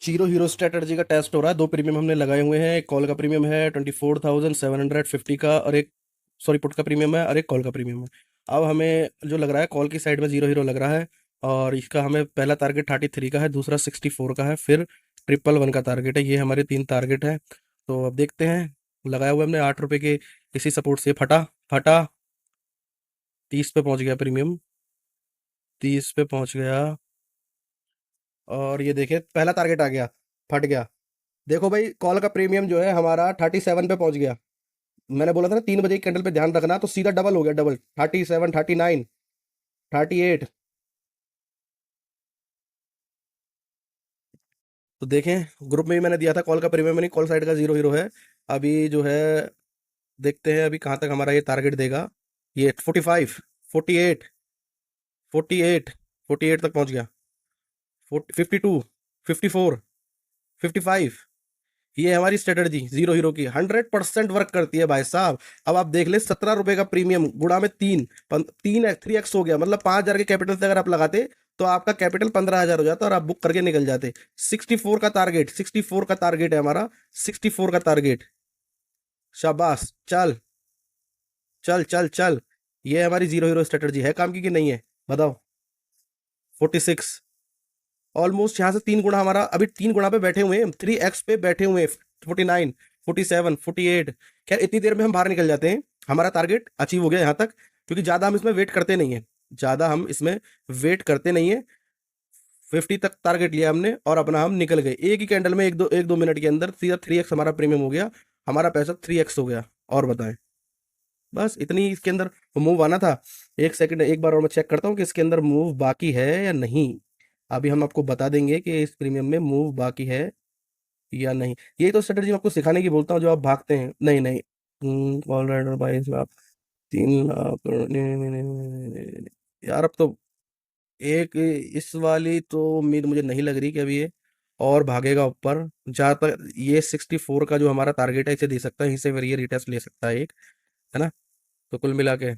Zero hero strategy का test हो रहा है। दो प्रीमियम हमने लगाए हुए हैं। एक कॉल का प्रीमियम है 24,750 का, और एक सॉरी पुट का प्रीमियम है, और एक कॉल का प्रीमियम है। अब हमें जो लग रहा है, कॉल की साइड में जीरो हीरो लग रहा है, और इसका हमें पहला टारगेट 33 का है, दूसरा 64 का है, फिर 111 का टारगेट है। ये हमारे तीन टारगेट है। तो अब देखते हैं। लगाया हुआ हमने 8 रुपए के इसी सपोर्ट से। फटा फटा 30 पे पहुंच गया प्रीमियम। 30 पे पहुंच गया, और ये देखिए पहला टारगेट आ गया, फट गया। देखो भाई, कॉल का प्रीमियम जो है हमारा 37 पे पहुंच गया। मैंने बोला था ना 3 बजे की कैंडल पे ध्यान रखना, तो सीधा डबल हो गया, डबल 37, 39, 38। तो देखें, ग्रुप में भी मैंने दिया था कॉल का प्रीमियम, नहीं कॉल साइड का जीरो हीरो है। अभी जो है देखते हैं अभी कहाँ तक हमारा ये टारगेट देगा। ये 45, 48, 48, 48 तक पहुंच गया। 52, 54, 55। ये है हमारी स्ट्रेटजी जीरो हीरो की, 100% वर्क करती है भाई साहब। अब आप देख ले, 17 रुपए का प्रीमियम गुणा में तीन, 3x हो गया। मतलब 5,000 के कैपिटल से अगर आप लगाते तो आपका कैपिटल 15,000 हो जाता और आप बुक करके निकल जाते। 64 का टारगेट, 64 का टारगेट है हमारा, 64 का टारगेट। शाबाश, चल चल चल चल। ये हमारी जीरो हीरो स्ट्रेटजी है काम की कि नहीं है, बताओ। 46, ऑलमोस्ट यहाँ से 3 गुना हमारा, अभी 3 गुना पे बैठे हुए हैं, 3x पे बैठे हुए हैं। 49, 47, 48। खैर इतनी देर में हम बाहर निकल जाते हैं, हमारा टारगेट अचीव हो गया यहाँ तक, क्योंकि ज्यादा हम इसमें वेट करते नहीं है। ज्यादा हम इसमें वेट करते नहीं है। 50 तक टारगेट लिया हमने और अपना हम निकल गए एक ही कैंडल में, एक दो मिनट के अंदर सीधा 3x हमारा प्रीमियम हो गया। हमारा पैसा 3x हो गया। और बताएं, बस इतनी इसके अंदर मूव आना था। एक सेकंड, एक बार और मैं चेक करता हूँ कि इसके अंदर मूव बाकी है या नहीं। अभी हम आपको बता देंगे कि इस प्रीमियम में मूव बाकी है या नहीं। यही तो स्ट्रेटजी मैं आपको सिखाने की बोलता हूँ, जो आप भागते हैं। नहीं नहीं, ऑल राइडर भाई इसमें आप 3 लाख, नहीं नहीं नहीं नहीं नहीं, नहीं, नहीं, नहीं, नहीं। यार अब तो एक इस वाली तो उम्मीद मुझे नहीं लग रही कि अभी ये और भागेगा ऊपर। जहाँ तक ये 64 का जो हमारा टारगेट है, इसे दे सकता है, इसे फिर ये रिटेस्ट ले सकता है एक, है ना। तो कुल मिला के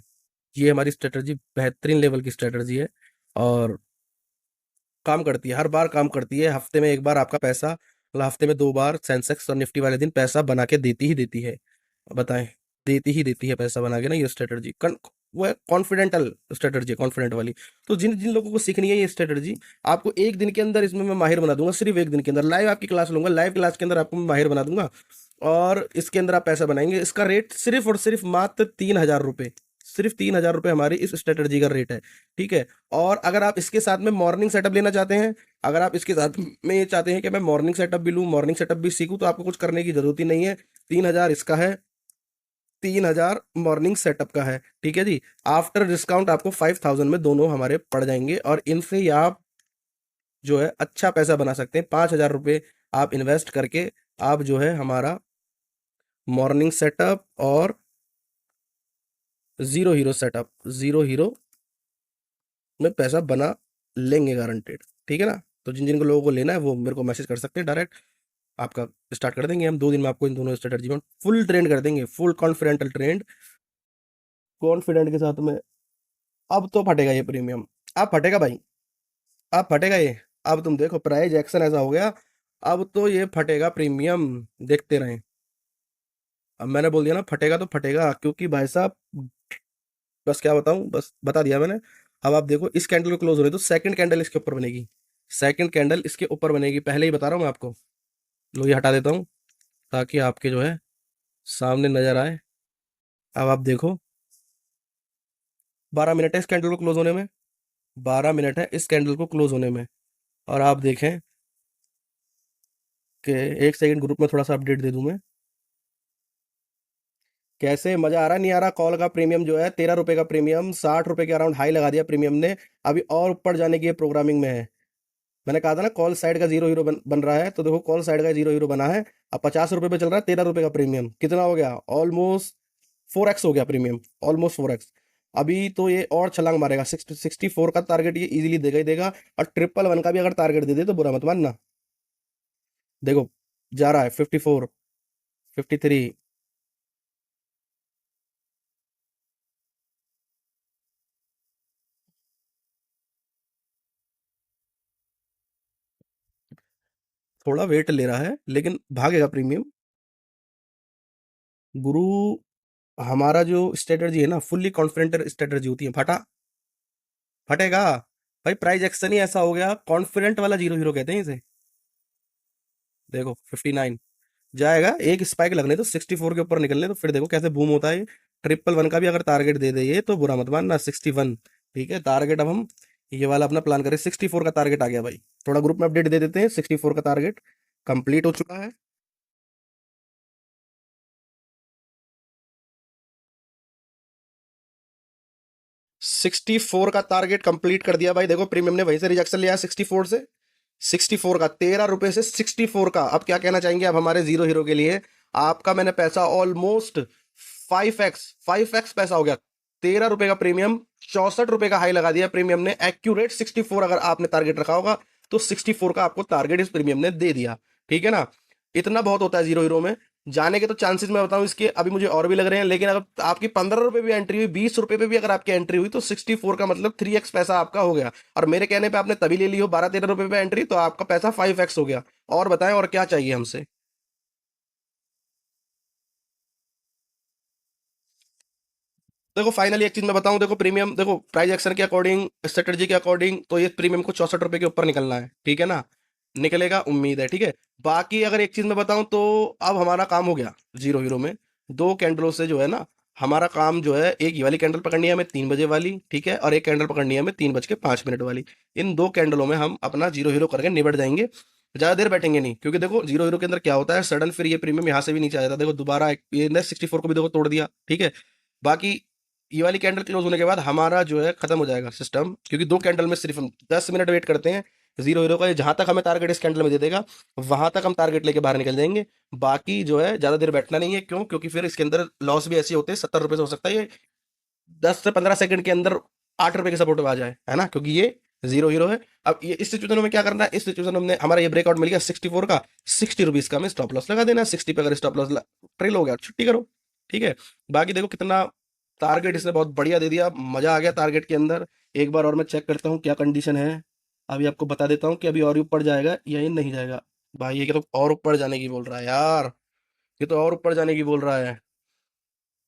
ये हमारी स्ट्रेटजी बेहतरीन लेवल की स्ट्रेटजी है, और काम करती है, हर बार काम करती है। हफ्ते में एक बार आपका पैसा, मतलब हफ्ते में 2 बार सेंसेक्स और निफ्टी वाले दिन पैसा बना के देती ही देती है। बताएं, देती ही देती है पैसा बना के ना ये स्ट्रेटजी। वो है कॉन्फिडेंटल स्ट्रेटजी, कॉन्फिडेंट वाली। तो जिन जिन लोगों को सीखनी है ये स्ट्रेटजी, आपको एक दिन के अंदर इसमें मैं माहिर बना दूंगा। सिर्फ एक दिन के अंदर लाइव आपकी क्लास लूंगा, लाइव क्लास के अंदर आपको मैं माहिर बना दूंगा, और इसके अंदर आप पैसा बनाएंगे। इसका रेट सिर्फ और सिर्फ मात्र 3,000 रुपये। सिर्फ 3,000 रुपये हमारी इस स्ट्रेटजी का रेट है। ठीक है। और अगर आप इसके साथ में मॉर्निंग सेटअप लेना चाहते हैं, अगर आप इसके साथ में ये चाहते हैं कि मैं मॉर्निंग सेटअप भी लूँ, मॉर्निंग सेटअप भी सीखूं, तो आपको कुछ करने की जरूरत ही नहीं है। 3,000 इसका है, 3,000 मॉर्निंग सेटअप का है। ठीक है जी। आफ्टर डिस्काउंट आपको 5,000 में दोनों हमारे पड़ जाएंगे, और इनसे ही आप जो है अच्छा पैसा बना सकते हैं। 5,000 रुपये आप इन्वेस्ट करके आप जो है हमारा मॉर्निंग सेटअप और zero hero setup, zero hero में पैसा बना लेंगे गारंटेड। ठीक है ना। तो जिन जिन को लोगों को लेना है वो मेरे को मैसेज कर सकते हैं डायरेक्ट। आपका स्टार्ट कर देंगे हम 2 दिन में, आपको इन दोनों स्ट्रेटजी में फुल ट्रेंड कर देंगे, फुल कॉन्फिडेंटल ट्रेंड, कॉन्फिडेंट के साथ में। अब तो फटेगा ये प्रीमियम, अब फटेगा भाई, अब फटेगा ये। अब तुम देखो, प्राइज एक्शन ऐसा हो गया, अब तो ये फटेगा प्रीमियम। देखते रहें। अब मैंने बोल दिया ना फटेगा तो फटेगा, क्योंकि भाई साहब, बस क्या बताऊं, बस बता दिया मैंने। अब आप देखो, इस कैंडल को क्लोज हो रही तो सेकंड कैंडल इसके ऊपर बनेगी, सेकंड कैंडल इसके ऊपर बनेगी, पहले ही बता रहा हूँ मैं आपको। लो ये हटा देता हूँ, ताकि आपके जो है सामने नजर आए। अब आप देखो, 12 मिनट है इस कैंडल को क्लोज होने में, 12 मिनट है इस कैंडल को क्लोज होने में। और आप देखें कि एक सेकंड, ग्रुप में थोड़ा सा अपडेट दे दूं मैं। कैसे मजा आ रहा नहीं आ रहा। कॉल का प्रीमियम जो है 13 रुपए का प्रीमियम, 60 रुपए के अराउंड हाई लगा दिया प्रीमियम ने। अभी और ऊपर जाने की प्रोग्रामिंग में है। मैंने कहा था ना कॉल साइड का जीरो हीरो बन रहा है, तो देखो कॉल साइड का जीरो हीरो बना है। अब 50 रुपए पे चल रहा है, 13 रुपए का प्रीमियम कितना हो गया, ऑलमोस्ट 4x हो गया प्रीमियम, ऑलमोस्ट 4x। अभी तो ये और छलांग मारेगा, 64 का टारगेट ये इजीली देगा ही देगा। और 111 का भी अगर टारगेट दे दे तो बुरा मत मानना। देखो जा रहा है 54, 53। थोड़ा वेट ले रहा है लेकिन भागेगा प्रीमियम। गुरु, हमारा जो स्ट्रेटजी है ना, फुल्ली कॉन्फिडेंट स्ट्रेटजी होती है। फटा, फटेगा भाई। प्राइस एक्शन ही ऐसा हो गया, कॉन्फिडेंट वाला जीरो हीरो कहते हैं इसे। देखो 59 जाएगा, एक स्पाइक लगने तो 64 के ऊपर निकलने तो फिर देखो कैसे बूम होता है। ट्रिपल वन का भी अगर टारगेट दे दे ये तो बुरा मत मानना। 61, ठीक है टारगेट। अब हम ये वाला अपना प्लान करें। 64 का टारगेट आ गया भाई। थोड़ा ग्रुप में अपडेट दे देते हैं। 64 का टारगेट कंप्लीट हो चुका है। 64 का टारगेट कंप्लीट कर दिया भाई। देखो प्रीमियम ने वहीं से रिजेक्शन लिया है 64 से। 64 का 13 रुपए से 64 का। अब क्या कहना चाहेंगे आप हमारे जीरो हीरो के लिए? आपका मैंने पैसा ऑलमोस्ट 5x पैसा हो गया। 13 रुपए का प्रीमियम, 64 रुपए का हाई लगा दिया प्रीमियम ने। एक्यूरेट 64 अगर आपने टारगेट रखा होगा तो 64 का आपको टारगेट इस प्रीमियम ने दे दिया। ठीक है ना? इतना बहुत होता है जीरो हीरो में। जाने के तो चांसेस मैं बताऊं इसके अभी मुझे और भी लग रहे हैं, लेकिन अगर आपकी 15 रुपए भी एंट्री हुई, 20 रुपए पे भी अगर आपकी एंट्री हुई तो 64 का मतलब 3x पैसा आपका हो गया। और मेरे कहने पे आपने तभी ले ली हो 12-13 रुपए पे एंट्री, तो आपका पैसा 5x हो गया। और बताएं और क्या चाहिए हमसे? देखो फाइनली एक चीज मैं बताऊं, देखो प्रीमियम, देखो प्राइस एक्शन के अकॉर्डिंग, स्ट्रेटजी के अकॉर्डिंग तो ये प्रीमियम को 64 रुपए के ऊपर निकलना है। ठीक है ना? निकलेगा, उम्मीद है। ठीक है। बाकी अगर एक चीज मैं बताऊं तो अब हमारा काम हो गया जीरो हीरो में। दो कैंडलों से जो है ना, हमारा काम जो है, एक ये वाली कैंडल पकड़नी है हमें 3 बजे वाली, ठीक है, और एक कैंडल पकड़नी है हमें 3 बज के 5 मिनट वाली। इन दो कैंडलों में हम अपना जीरो हीरो करके निबट जाएंगे। ज्यादा देर बैठेंगे नहीं, क्योंकि देखो जीरो हीरो के अंदर क्या होता है, सडन फिर ये प्रीमियम यहाँ से भी नीचे आ जाता है। देखो दोबारा ये 64 को भी देखो तोड़ दिया। ठीक है। बाकी ये वाली कैंडल क्लोज होने के बाद हमारा जो है खत्म हो जाएगा सिस्टम, क्योंकि दो कैंडल में सिर्फ हम 10 मिनट वेट करते हैं। जीरो हीरो का ये जहां तक हमें टारगेट इस कैंडल में दे देगा वहां तक हम टारगेट लेके बाहर निकल जाएंगे। बाकी जो है ज्यादा देर बैठना नहीं है। क्यों? क्योंकि फिर इसके अंदर लॉस भी ऐसे होते हैं। 70 रुपए से हो सकता है ये 10 से 15 सेकंड के अंदर 8 रुपए के सपोर्ट में आ जाए, है ना? क्योंकि ये जीरो हीरो है। अब ये इस सिचुएशन में क्या करना है? इस सिचुएशन में हमने, हमारा ये ब्रेकआउट मिल गया 64 का, 60 रुपीज का हमें स्टॉप लॉस लगा देना है। 60 पे अगर स्टॉप लॉस ट्रेल हो गया, छुट्टी करो। ठीक है। बाकी देखो कितना टारगेट इसने बहुत बढ़िया दे दिया, मजा आ गया टारगेट के अंदर। एक बार और मैं चेक करता हूँ क्या कंडीशन है। अभी आपको बता देता हूँ कि अभी और ऊपर जाएगा या ये नहीं जाएगा। भाई ये तो और ऊपर जाने की बोल रहा है यार। ये तो और ऊपर जाने की बोल रहा है।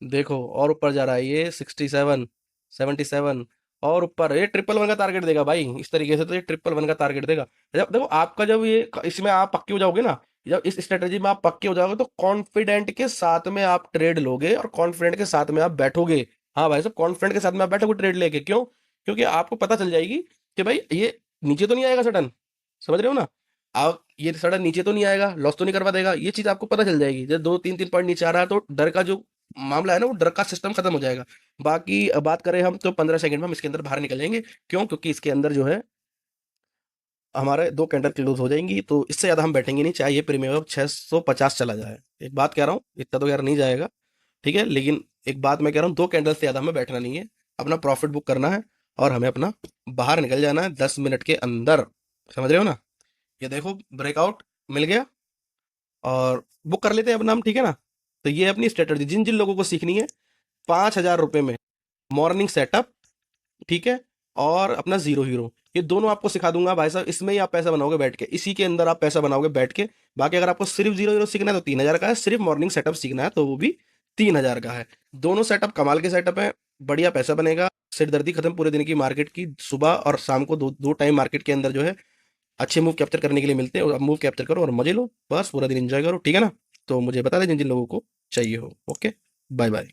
देखो और ऊपर जा रहा है ये 67, 77 और ऊपर। ये ट्रिपल वन का टारगेट देगा भाई। इस तरीके से तो ये ट्रिपल वन का टारगेट देगा। जब देखो आपका, जब ये इसमें आप पक्के हो जाओगे ना, जब इस स्ट्रेटजी में आप पक्के हो जाओगे तो कॉन्फिडेंट के साथ में आप ट्रेड लोगे और कॉन्फिडेंट के साथ में आप बैठोगे। हाँ भाई साहब, कॉन्फिडेंट के साथ में आप बैठोगे ट्रेड लेके। क्यों? क्योंकि आपको पता चल जाएगी कि भाई ये नीचे तो नहीं आएगा सडन। समझ रहे हो ना? आप ये सडन नीचे तो नहीं आएगा, लॉस तो नहीं करवा देगा। ये चीज आपको पता चल जाएगी। जब 2-3 पॉइंट नीचे आ रहा है तो डर का जो मामला है ना, वो डर का सिस्टम खत्म हो जाएगा। बाकी बात करें हम तो 15 सेकंड में हम इसके अंदर बाहर निकल जाएंगे। क्यों? क्योंकि इसके अंदर जो है हमारे दो कैंडल क्लोज हो जाएंगी, तो इससे ज्यादा हम बैठेंगे नहीं, चाहे ये प्रीमियम अब 650 चला जाए। एक बात कह रहा हूँ, इतना तो यार नहीं जाएगा। ठीक है, लेकिन एक बात मैं कह रहा हूँ, दो कैंडल से ज्यादा हमें बैठना नहीं है। अपना प्रॉफिट बुक करना है और हमें अपना बाहर निकल जाना है 10 मिनट के अंदर। समझ रहे हो ना? ये देखो ब्रेकआउट मिल गया और बुक कर लेते हैं अपना हम। ठीक है ना? तो ये अपनी स्ट्रेटजी जिन जिन लोगों को सीखनी है, 5,000 रुपए में मॉर्निंग सेटअप, ठीक है, और अपना जीरो हीरो, ये दोनों आपको सिखा दूंगा भाई साहब। इसमें ही आप पैसा बनाओगे बैठ के, इसी के अंदर आप पैसा बनाओगे बैठ के। बाकी अगर आपको सिर्फ जीरो हीरो सीखना है तो 3,000 का है, सिर्फ मॉर्निंग सेटअप सीखना है तो वो भी 3,000 का है। दोनों सेटअप कमाल के सेटअप है, बढ़िया पैसा बनेगा। सिरदर्दी खत्म पूरे दिन की मार्केट की। सुबह और शाम को दो दो टाइम मार्केट के अंदर जो है अच्छे मूव कैप्चर करने के लिए मिलते हैं। और मूव कैप्चर करो और मजे लो, बस पूरा दिन एंजॉय करो। ठीक है ना? तो मुझे बता दें जिन जिन लोगों को चाहिए हो। Okay, bye bye.